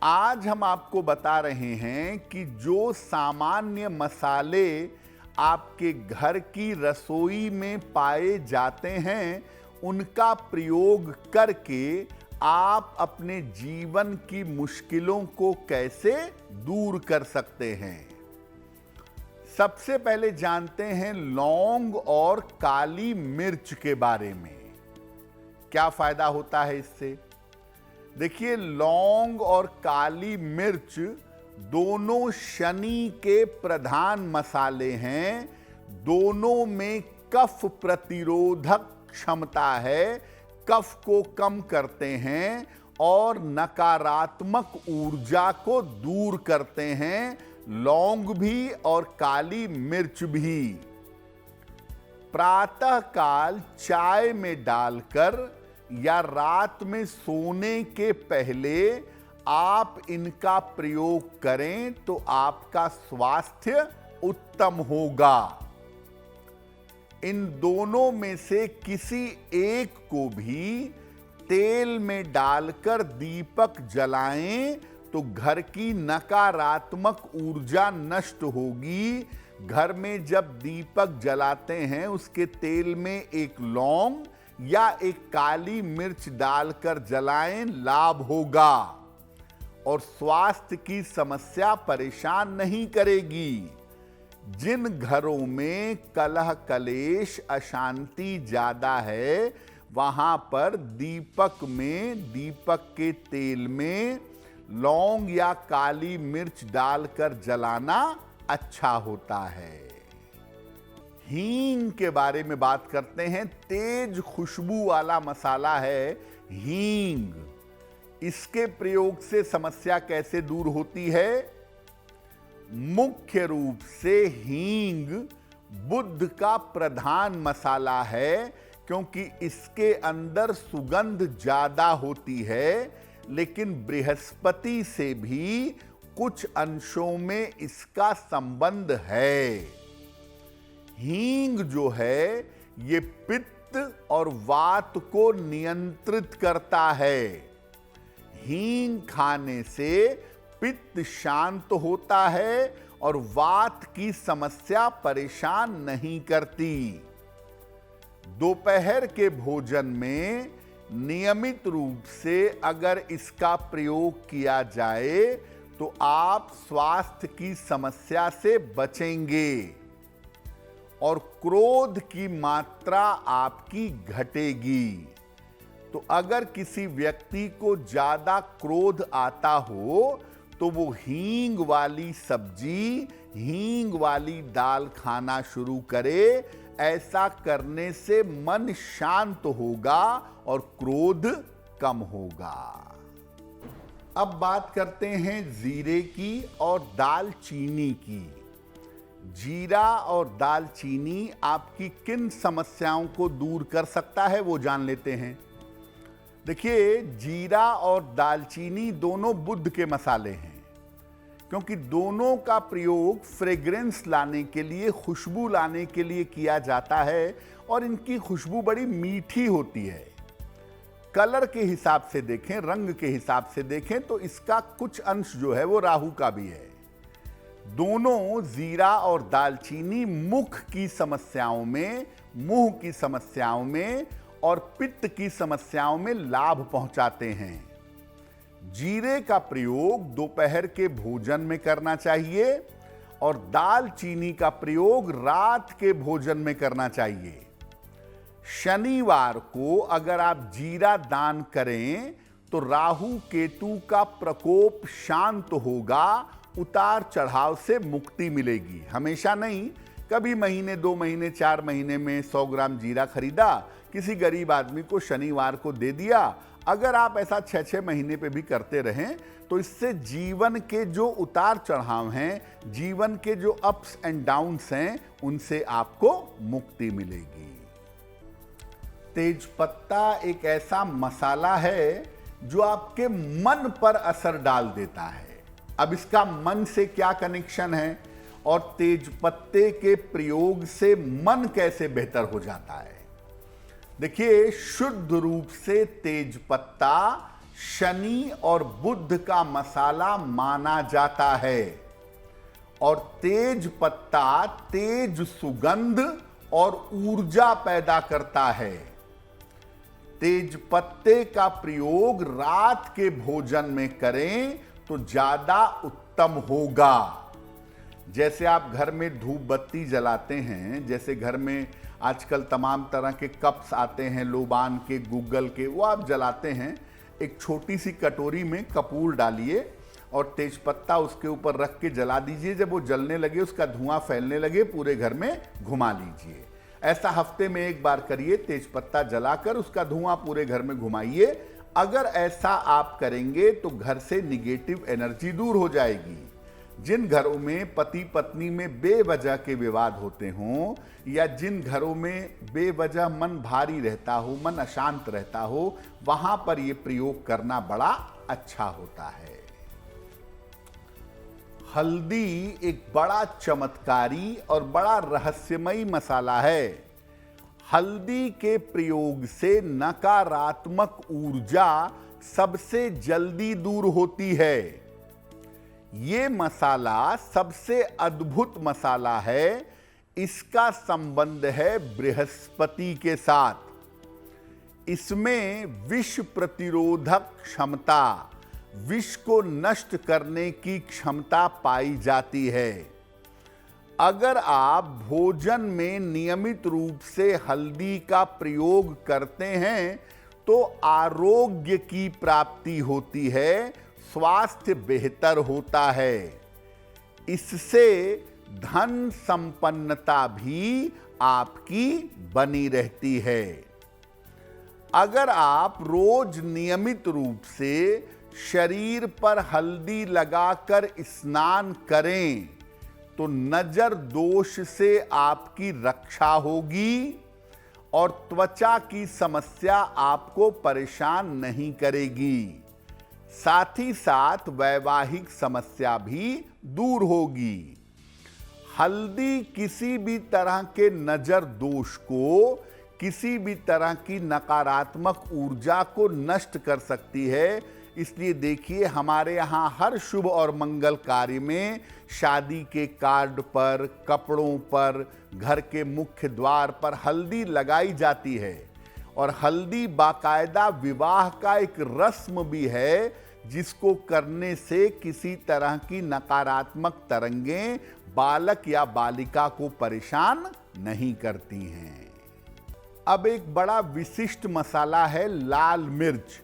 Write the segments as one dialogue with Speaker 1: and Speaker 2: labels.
Speaker 1: आज हम आपको बता रहे हैं कि जो सामान्य मसाले आपके घर की रसोई में पाए जाते हैं, उनका प्रयोग करके आप अपने जीवन की मुश्किलों को कैसे दूर कर सकते हैं। सबसे पहले जानते हैं लौंग और काली मिर्च के बारे में। क्या फायदा होता है इससे? देखिए, लौंग और काली मिर्च दोनों शनि के प्रधान मसाले हैं। दोनों में कफ प्रतिरोधक क्षमता है, कफ को कम करते हैं और नकारात्मक ऊर्जा को दूर करते हैं। लौंग भी और काली मिर्च भी प्रातः काल चाय में डालकर या रात में सोने के पहले आप इनका प्रयोग करें तो आपका स्वास्थ्य उत्तम होगा। इन दोनों में से किसी एक को भी तेल में डालकर दीपक जलाएं तो घर की नकारात्मक ऊर्जा नष्ट होगी। घर में जब दीपक जलाते हैं उसके तेल में एक लौंग या एक काली मिर्च डालकर जलाएं, लाभ होगा और स्वास्थ्य की समस्या परेशान नहीं करेगी। जिन घरों में कलह कलेश अशांति ज्यादा है, वहां पर दीपक के तेल में लौंग या काली मिर्च डालकर जलाना अच्छा होता है। हींग के बारे में बात करते हैं। तेज खुशबू वाला मसाला है हींग। इसके प्रयोग से समस्या कैसे दूर होती है? मुख्य रूप से हींग बुध का प्रधान मसाला है, क्योंकि इसके अंदर सुगंध ज्यादा होती है, लेकिन बृहस्पति से भी कुछ अंशों में इसका संबंध है। हींग जो है ये पित्त और वात को नियंत्रित करता है। हींग खाने से पित्त शांत होता है और वात की समस्या परेशान नहीं करती। दोपहर के भोजन में नियमित रूप से अगर इसका प्रयोग किया जाए तो आप स्वास्थ्य की समस्या से बचेंगे और क्रोध की मात्रा आपकी घटेगी। तो अगर किसी व्यक्ति को ज्यादा क्रोध आता हो तो वो हींग वाली सब्जी, हींग वाली दाल खाना शुरू करे। ऐसा करने से मन शांत होगा और क्रोध कम होगा। अब बात करते हैं जीरे की और दालचीनी की। जीरा और दालचीनी आपकी किन समस्याओं को दूर कर सकता है, वो जान लेते हैं। देखिए, जीरा और दालचीनी दोनों बुध के मसाले हैं, क्योंकि दोनों का प्रयोग फ्रेग्रेंस लाने के लिए, खुशबू लाने के लिए किया जाता है और इनकी खुशबू बड़ी मीठी होती है। कलर के हिसाब से देखें, रंग के हिसाब से देखें तो इसका कुछ अंश जो है वो राहु का भी है। दोनों जीरा और दालचीनी मुख की समस्याओं में, मुंह की समस्याओं में और पित्त की समस्याओं में लाभ पहुंचाते हैं। जीरे का प्रयोग दोपहर के भोजन में करना चाहिए और दालचीनी का प्रयोग रात के भोजन में करना चाहिए। शनिवार को अगर आप जीरा दान करें तो राहु केतु का प्रकोप शांत होगा, उतार चढ़ाव से मुक्ति मिलेगी। हमेशा नहीं, कभी महीने, 2 महीने, 4 महीने में 100 ग्राम जीरा खरीदा, किसी गरीब आदमी को शनिवार को दे दिया। अगर आप ऐसा 6-6 महीने पे भी करते रहें तो इससे जीवन के जो उतार चढ़ाव हैं, जीवन के जो अप्स एंड डाउन्स हैं, उनसे आपको मुक्ति मिलेगी। तेजपत्ता एक ऐसा मसाला है जो आपके मन पर असर डाल देता है। अब इसका मन से क्या कनेक्शन है और तेजपत्ते के प्रयोग से मन कैसे बेहतर हो जाता है? देखिए, शुद्ध रूप से तेजपत्ता शनि और बुध का मसाला माना जाता है और तेज पत्ता तेज सुगंध और ऊर्जा पैदा करता है। तेज पत्ते का प्रयोग रात के भोजन में करें तो ज्यादा उत्तम होगा। जैसे आप घर में धूप बत्ती जलाते हैं, जैसे घर में आजकल तमाम तरह के कप्स आते हैं, लोबान के, गूगल के, वो आप जलाते हैं। एक छोटी सी कटोरी में कपूर डालिए और तेजपत्ता उसके ऊपर रख के जला दीजिए। जब वो जलने लगे, उसका धुआं फैलने लगे, पूरे घर में घुमा लीजिए। ऐसा हफ्ते में एक बार करिए, तेजपत्ता जलाकर उसका धुआं पूरे घर में घुमाइए। अगर ऐसा आप करेंगे तो घर से निगेटिव एनर्जी दूर हो जाएगी। जिन घरों में पति पत्नी में बेवजह के विवाद होते हों या जिन घरों में बेवजह मन भारी रहता हो, मन अशांत रहता हो, वहां पर यह प्रयोग करना बड़ा अच्छा होता है। हल्दी एक बड़ा चमत्कारी और बड़ा रहस्यमयी मसाला है। हल्दी के प्रयोग से नकारात्मक ऊर्जा सबसे जल्दी दूर होती है। ये मसाला सबसे अद्भुत मसाला है। इसका संबंध है बृहस्पति के साथ। इसमें विष प्रतिरोधक क्षमता, विष को नष्ट करने की क्षमता पाई जाती है। अगर आप भोजन में नियमित रूप से हल्दी का प्रयोग करते हैं तो आरोग्य की प्राप्ति होती है, स्वास्थ्य बेहतर होता है। इससे धन संपन्नता भी आपकी बनी रहती है। अगर आप रोज नियमित रूप से शरीर पर हल्दी लगाकर स्नान करें तो नजर दोष से आपकी रक्षा होगी और त्वचा की समस्या आपको परेशान नहीं करेगी। साथ ही साथ वैवाहिक समस्या भी दूर होगी। हल्दी किसी भी तरह के नजर दोष को, किसी भी तरह की नकारात्मक ऊर्जा को नष्ट कर सकती है। इसलिए देखिए, हमारे यहाँ हर शुभ और मंगल कार्य में, शादी के कार्ड पर, कपड़ों पर, घर के मुख्य द्वार पर हल्दी लगाई जाती है। और हल्दी बाकायदा विवाह का एक रस्म भी है, जिसको करने से किसी तरह की नकारात्मक तरंगें बालक या बालिका को परेशान नहीं करती हैं। अब एक बड़ा विशिष्ट मसाला है लाल मिर्च।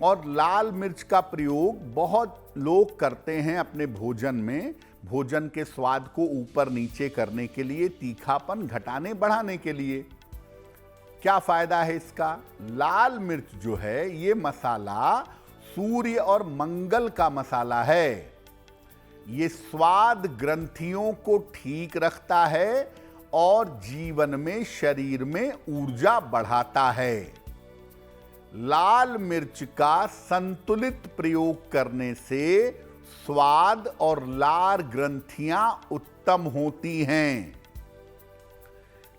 Speaker 1: और लाल मिर्च का प्रयोग बहुत लोग करते हैं अपने भोजन में, भोजन के स्वाद को ऊपर नीचे करने के लिए, तीखापन घटाने बढ़ाने के लिए। क्या फायदा है इसका? लाल मिर्च जो है, ये मसाला सूर्य और मंगल का मसाला है। ये स्वाद ग्रंथियों को ठीक रखता है और जीवन में, शरीर में ऊर्जा बढ़ाता है। लाल मिर्च का संतुलित प्रयोग करने से स्वाद और लार ग्रंथियां उत्तम होती हैं।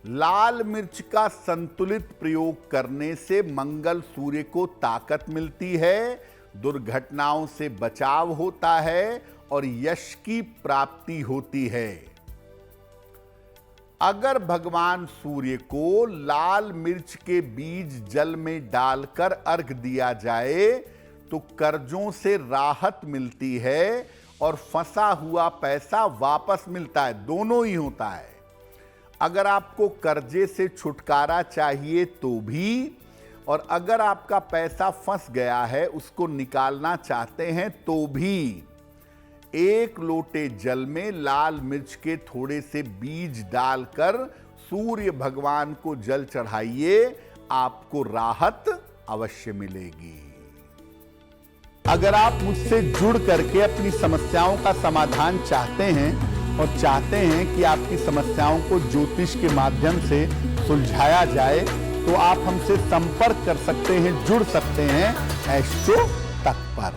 Speaker 1: लाल मिर्च का संतुलित प्रयोग करने से मंगल सूर्य को ताकत मिलती है, दुर्घटनाओं से बचाव होता है और यश की प्राप्ति होती है। अगर भगवान सूर्य को लाल मिर्च के बीज जल में डालकर अर्घ दिया जाए तो कर्जों से राहत मिलती है और फंसा हुआ पैसा वापस मिलता है, दोनों ही होता है। अगर आपको कर्जे से छुटकारा चाहिए तो भी, और अगर आपका पैसा फंस गया है, उसको निकालना चाहते हैं तो भी, एक लोटे जल में लाल मिर्च के थोड़े से बीज डालकर सूर्य भगवान को जल चढ़ाइए, आपको राहत अवश्य मिलेगी। अगर आप मुझसे जुड़ करके अपनी समस्याओं का समाधान चाहते हैं और चाहते हैं कि आपकी समस्याओं को ज्योतिष के माध्यम से सुलझाया जाए, तो आप हमसे संपर्क कर सकते हैं, जुड़ सकते हैं एस्ट्रो तक पर।